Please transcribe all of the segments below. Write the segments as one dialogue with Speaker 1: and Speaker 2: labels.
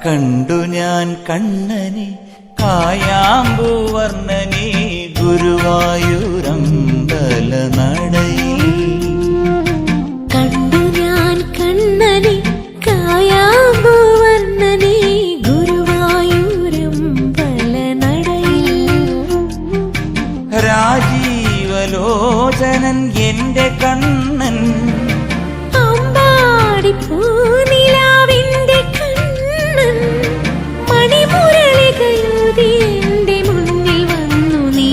Speaker 1: കണ്ടു ഞാൻ കണ്ണനെ കായാമ്പൂവർണ്ണനെ ഗുരുവായൂരമ്പല നടയിൽ.
Speaker 2: കണ്ടു ഞാൻ കണ്ണനെ കായാമ്പൂവർണ്ണനെ ഗുരുവായൂരമ്പല നടയിൽ.
Speaker 1: രാജീവലോചനൻ എന്റെ കണ്ണൻ
Speaker 2: അമ്പാടിപ്പൂനിലാവിന്റെ കണ്ണൻ മണിമുരളികയൂതി എന്റെ മുന്നിൽ വന്നു നീ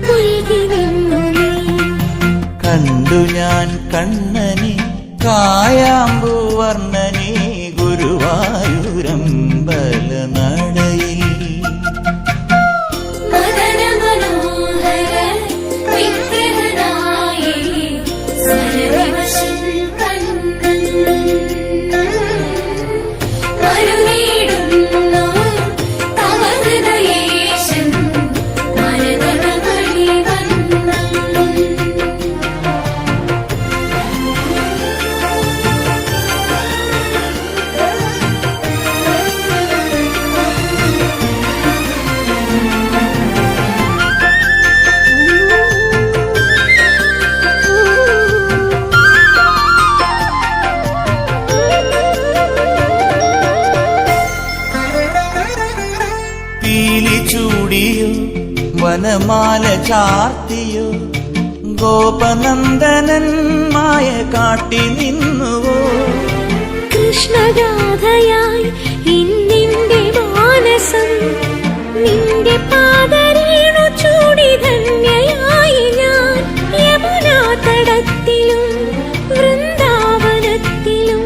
Speaker 2: പുൽകി നിന്നു നീ.
Speaker 1: കണ്ടു ഞാൻ കണ്ണനെ കായാമ്പൂവർണ്ണനെ ഗുരുവായൂരമ്പല നടയിൽ. ചൂടിയോ വനമാല ചാർത്തിയോ ഗോപനന്ദനൻ മായ കാട്ടി നിന്നുവോ.
Speaker 2: കൃഷ്ണഗാഥയായി ഇന്നിന്റെ മാനസം നിന്റെ പാദരേണു ചൂടി ധന്യയായി ഞാൻ. യമുനാതടത്തിലും വൃന്ദാവനത്തിലും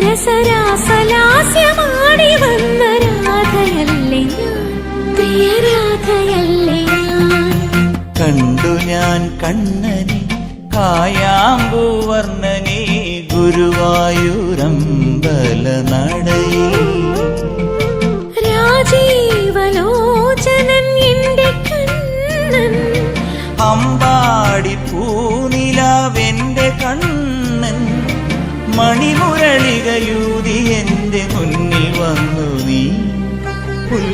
Speaker 2: രസരാസലാസ്യമാടി വന്ന രാധയല്ലേ ഞാൻ, പ്രിയരാധയല്ലേ ഞാൻ.
Speaker 1: കണ്ടു ഞാൻ കണ്ണനെ കായാമ്പൂവർണ്ണനെ ഗുരുവായൂരമ്പല നടയിൽ.
Speaker 2: രാജീവലോചനൻ എന്റെ കണ്ണൻ
Speaker 1: അമ്പാടി പൂനിലാവെന്റെ കണ്ണൻ മണിമുരളികയൂതി എന്റെ മുന്നിൽ വന്നു നീ പുൽ